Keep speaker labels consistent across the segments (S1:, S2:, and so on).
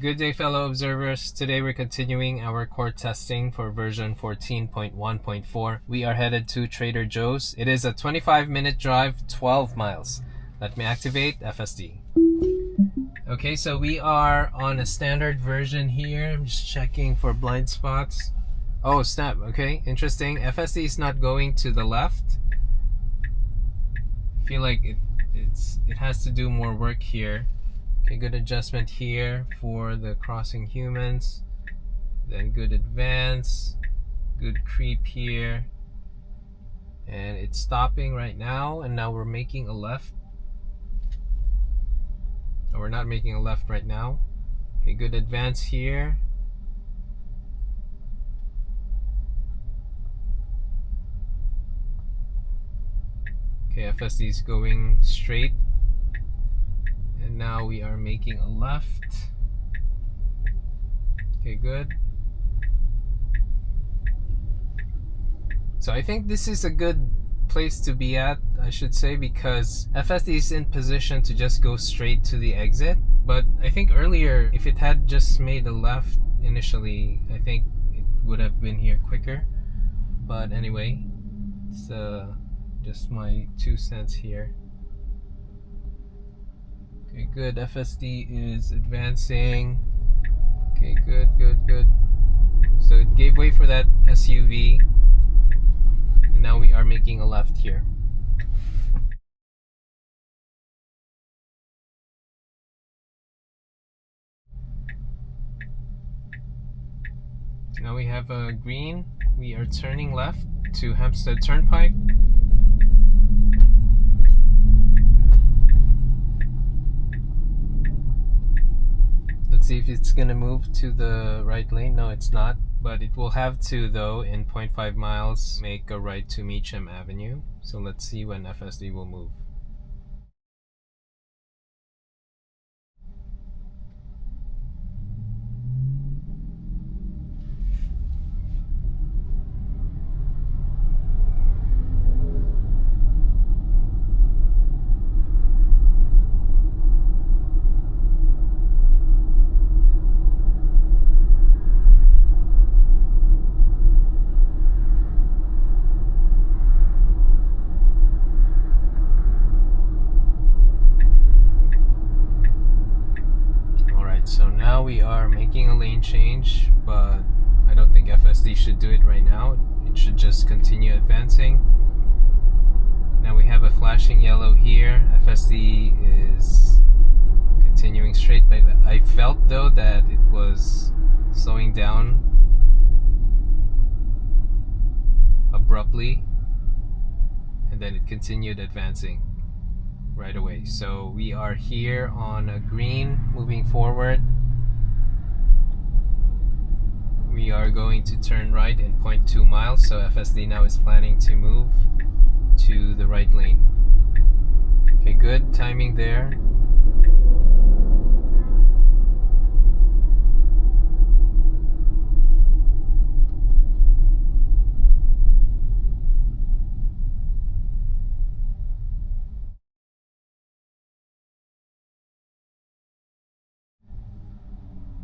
S1: Good day, fellow observers. Today we're continuing our core testing for version 14.1.4. We are headed to Trader Joe's. It is a 25-minute drive, 12 miles. Let me activate FSD. Okay, so we are on a standard version here. I'm just checking for blind spots. Oh, snap. Okay, interesting. FSD is not going to the left. I feel like it has to do more work here. Okay, good adjustment here for the crossing humans. Then good advance. Good creep here. And it's stopping right now, and now we're making a left. Oh, we're not making a left right now. Okay, good advance here. Okay, FSD is going straight. And now we are making a left. Okay, good. So I think this is a good place to be at, I should say, because FSD is in position to just go straight to the exit. But I think earlier, if it had just made a left initially, I think it would have been here quicker. But anyway, it's just my 2 cents here. Okay, good. FSD is advancing. Okay, good. So it gave way for that SUV. And now we are making a left here. Now we have a green. We are turning left to Hempstead Turnpike. Let's see if it's gonna move to the right lane. No, it's not, but it will have to, though, in 0.5 miles make a right to Meacham Avenue. So let's see when FSD will move. So now we are making a lane change, but I don't think FSD should do it right now. It should just continue advancing. Now we have a flashing yellow here. FSD is continuing straight, but I felt though that it was slowing down abruptly, and then it continued advancing right away. So we are here on a green moving forward. We are going to turn right in 0.2 miles, so FSD now is planning to move to the right lane. Okay, good timing there.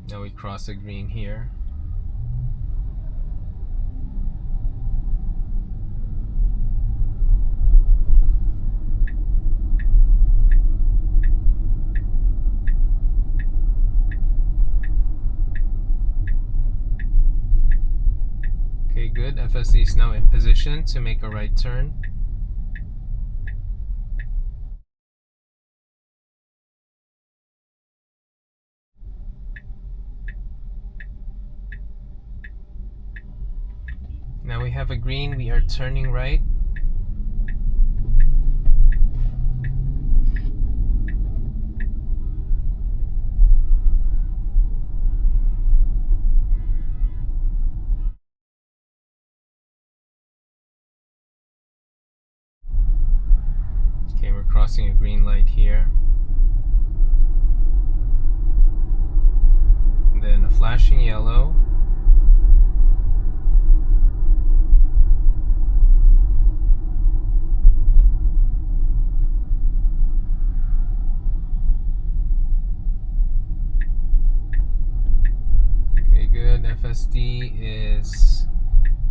S1: Now we cross a green here. Okay, good. FSD is now in position to make a right turn. Now we have a green, we are turning right. Okay, we're crossing a green light here. And then a flashing yellow. FSD is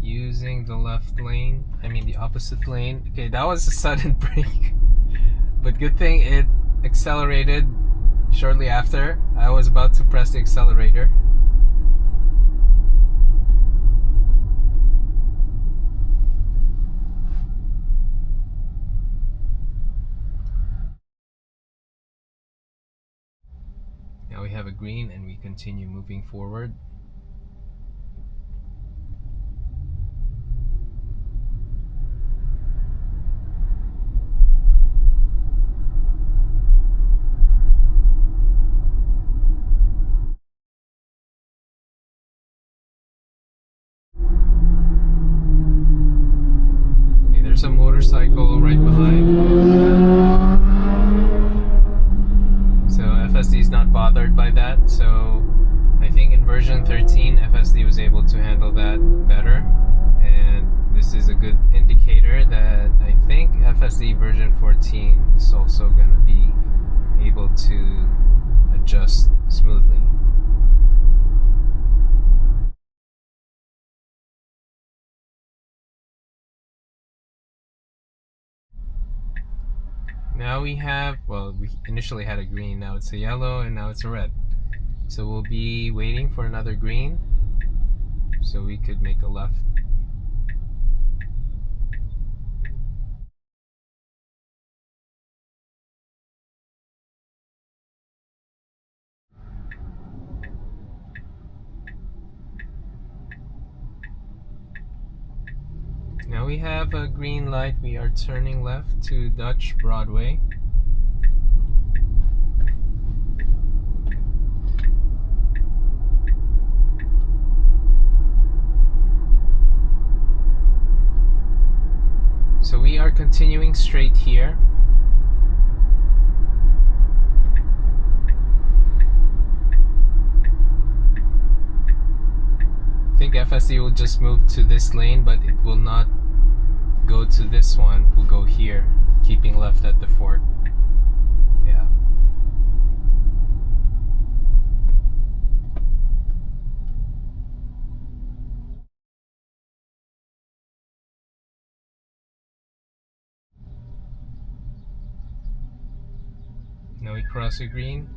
S1: using the left lane, the opposite lane. Okay, that was a sudden brake, but good thing it accelerated shortly after. I was about to press the accelerator. Now we have a green and we continue moving forward. Okay, there's a motorcycle right behind. So FSD is not bothered by that, so I think in version 13 FSD was able to handle that better, and this is a good indicator that I think FSD version 14 is also going to be able to adjust smoothly. Now we have, we initially had a green, now it's a yellow, and now it's a red. So we'll be waiting for another green so we could make a left. Now we have a green light. We are turning left to Dutch Broadway. So we are continuing straight here. I think FSD will just move to this lane, but it will not go to this one. We'll go here, keeping left at the fort. Yeah. Now we cross a green.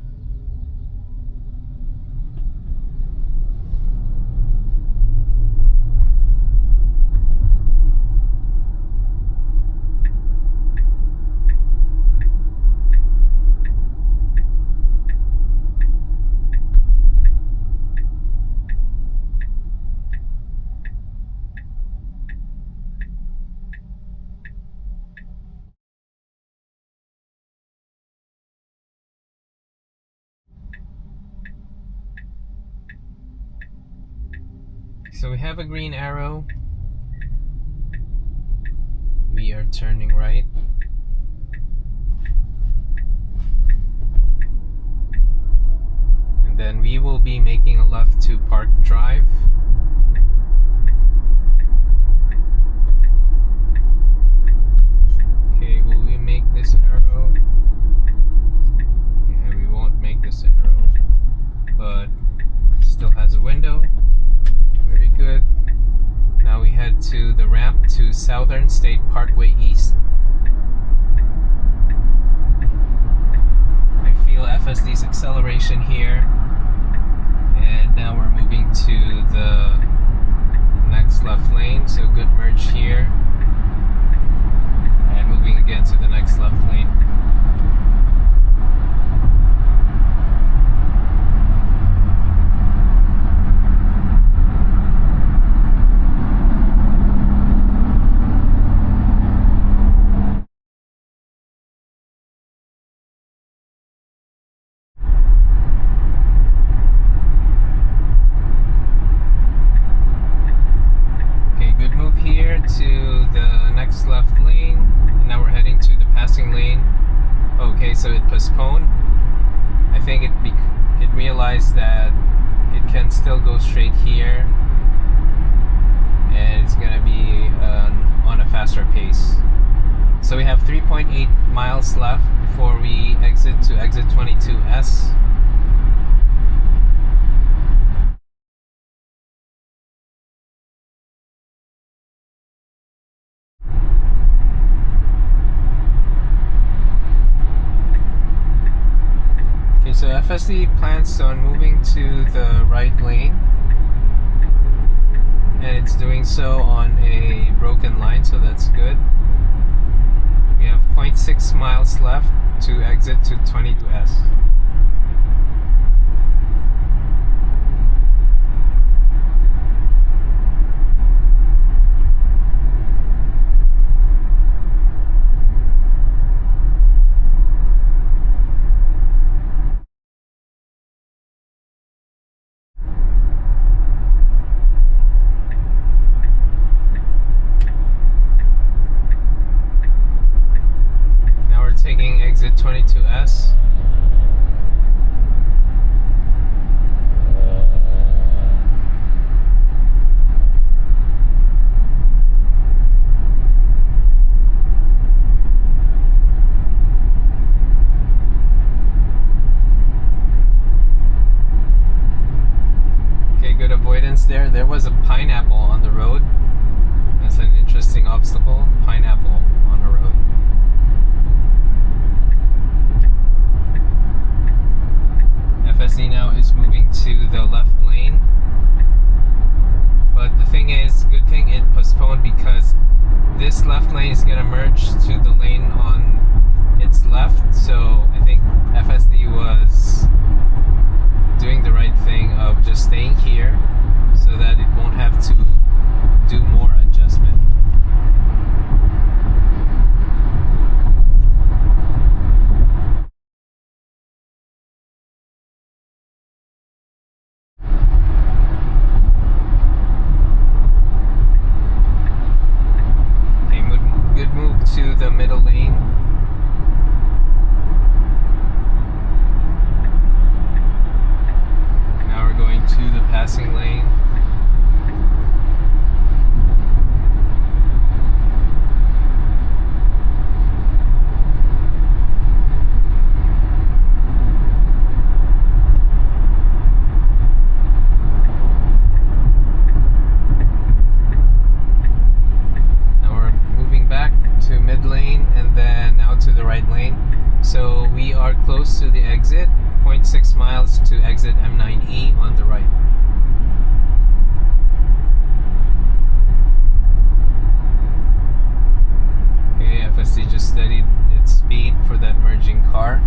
S1: So we have a green arrow. We are turning right. And then we will be making a left to Park Drive. Okay, will we make this arrow? Yeah, we won't make this arrow, but still has a window. Very good. Now we head to the ramp to Southern State Parkway East. I feel FSD's acceleration here. And now we're moving to the next left lane, so good merge here. And moving again to the next left lane. To the next left lane, and now we're heading to the passing lane. Okay, so it postponed. I think it realized that it can still go straight here, and it's gonna be on a faster pace. So we have 3.8 miles left before we exit to exit 22S. FSD plans on moving to the right lane, and it's doing so on a broken line, so that's good. We have 0.6 miles left to exit to 22S. Taking exit 22S. Okay, good avoidance there. There was a pineapple on the road. That's an interesting obstacle. Pineapple on the road. FSD now is moving to the left lane, but the thing is, good thing it postponed, because this left lane is going to merge to the lane on its left, so I think FSD was doing the right thing of just staying here so that it won't have to do more adjustment. Good move to the middle lane. Now we're going to the passing lane. To mid lane and then now to the right lane. So we are close to the exit, 0.6 miles to exit M9E on the right. Okay, FSD just steadied its speed for that merging car.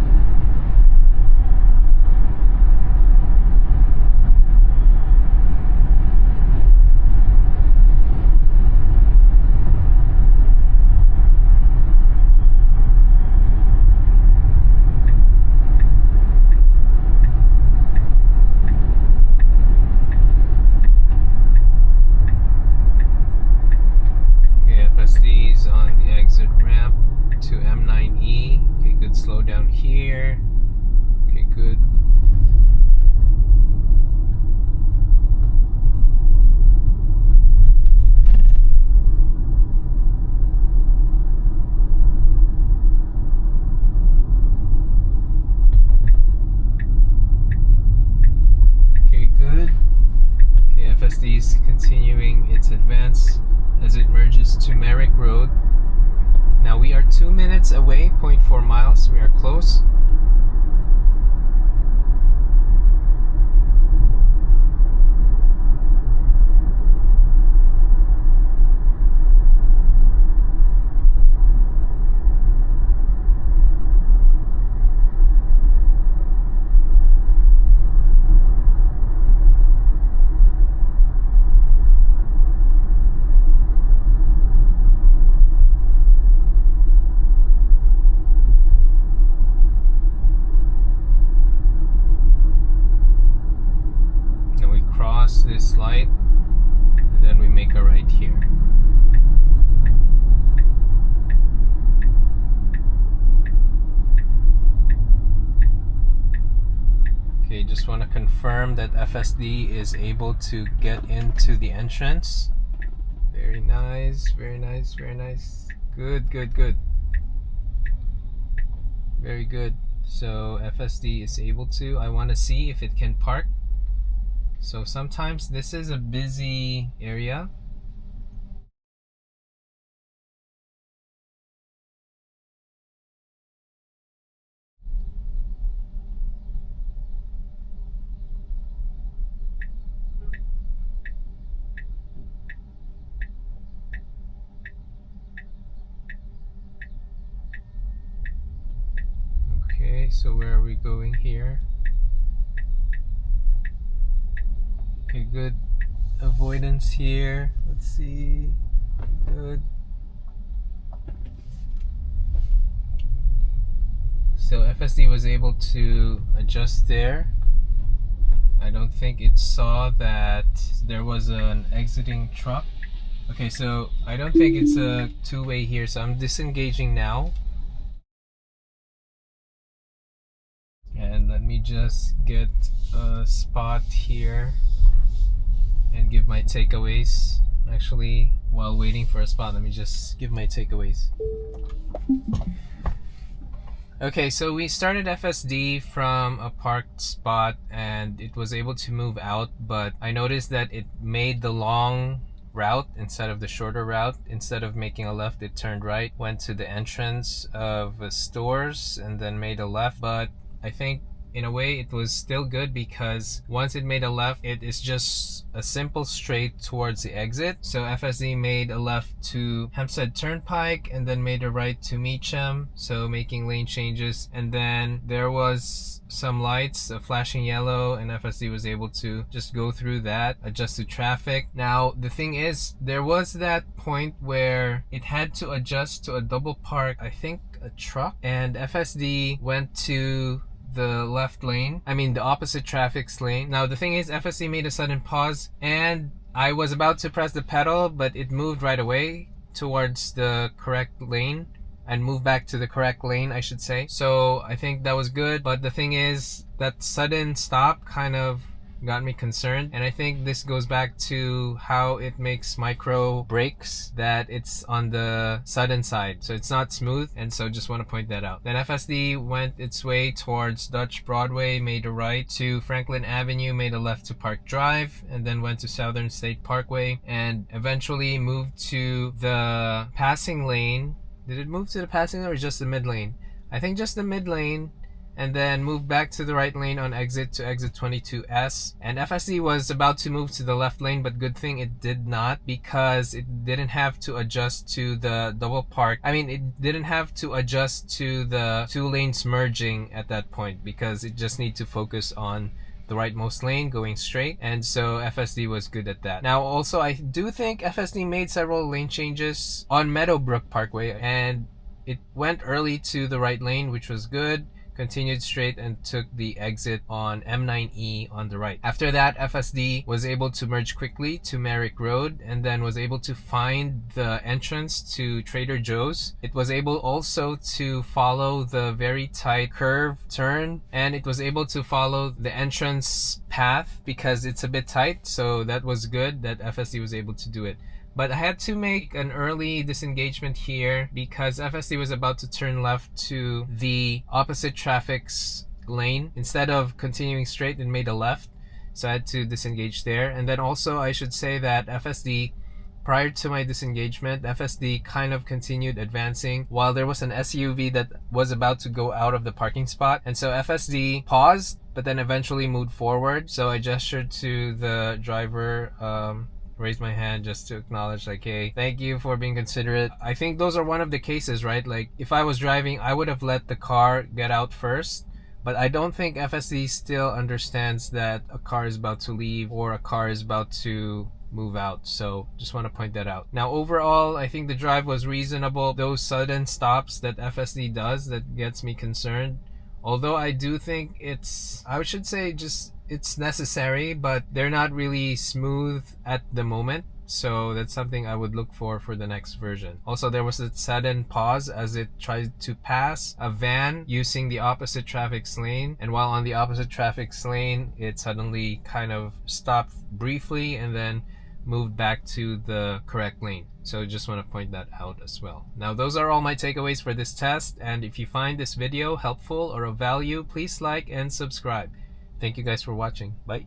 S1: FSD's on the exit ramp to M9E. Okay, good slow down here. Okay, good. Okay, good. Okay, FSD is continuing its advance as it merges to Merrick Rd. Now we are 2 minutes away, 0.4 miles. We are close. This light, and then we make a right here. Okay, just want to confirm that FSD is able to get into the entrance. Very nice, very nice, very nice. Good, good, good. Very good. So FSD is able to. I want to see if it can park. So sometimes this is a busy area. So where are we going here? Okay, good avoidance here. Let's see. Good. So FSD was able to adjust there. I don't think it saw that there was an exiting truck. Okay, so I don't think it's a two-way here, so I'm disengaging now. And let me just get a spot here and give my takeaways. Actually, while waiting for a spot, let me just give my takeaways. Okay, so we started FSD from a parked spot and it was able to move out, but I noticed that it made the long route instead of the shorter route. Instead of making a left, it turned right, went to the entrance of the stores and then made a left. But I think in a way it was still good because once it made a left, it is just a simple straight towards the exit. So FSD made a left to Hempstead Tpk and then made a right to Meacham, so making lane changes. And then there was some lights, a flashing yellow, and FSD was able to just go through that, adjust to traffic. Now the thing is, there was that point where it had to adjust to a double park, I think a truck, and FSD went to the left lane, the opposite traffic's lane. Now the thing is, FSD made a sudden pause and I was about to press the pedal, but it moved right away towards the correct lane and moved back to the correct lane, I should say. So I think that was good, but the thing is, that sudden stop kind of got me concerned, and I think this goes back to how it makes micro brakes, that it's on the sudden side, so it's not smooth, and so just want to point that out. Then FSD went its way towards Dutch Broadway, made a right to Franklin Avenue, made a left to Park Drive, and then went to Southern State Parkway, and eventually moved to the passing lane. Did it move to the passing lane or just the mid lane? I think just the mid lane, and then moved back to the right lane on exit to exit 22S. And FSD was about to move to the left lane, but good thing it did not, because it didn't have to adjust to the double park. It didn't have to adjust to the two lanes merging at that point, because it just need to focus on the rightmost lane going straight, and so FSD was good at that. Now also, I do think FSD made several lane changes on Meadowbrook Parkway, and it went early to the right lane, which was good, continued straight and took the exit on M9E on the right. After that, FSD was able to merge quickly to Merrick Rd and then was able to find the entrance to Trader Joe's. It was able also to follow the very tight curve turn, and it was able to follow the entrance path because it's a bit tight, so that was good that FSD was able to do it. But I had to make an early disengagement here because FSD was about to turn left to the opposite traffic's lane. Instead of continuing straight, it made a left. So I had to disengage there. And then also I should say that FSD, prior to my disengagement, FSD kind of continued advancing while there was an SUV that was about to go out of the parking spot. And so FSD paused, but then eventually moved forward. So I gestured to the driver, raised my hand just to acknowledge, like, hey, thank you for being considerate. I think those are one of the cases, right? Like, if I was driving, I would have let the car get out first, but I don't think FSD still understands that a car is about to leave or a car is about to move out. So just want to point that out. Now overall, I think the drive was reasonable. Those sudden stops that FSD does, that gets me concerned. Although I do think it's necessary, but they're not really smooth at the moment. So that's something I would look for the next version. Also, there was a sudden pause as it tried to pass a van using the opposite traffic's lane. And while on the opposite traffic's lane, it suddenly kind of stopped briefly and then moved back to the correct lane. So just want to point that out as well. Now those are all my takeaways for this test, and if you find this video helpful or of value, please like and subscribe. Thank you guys for watching. Bye.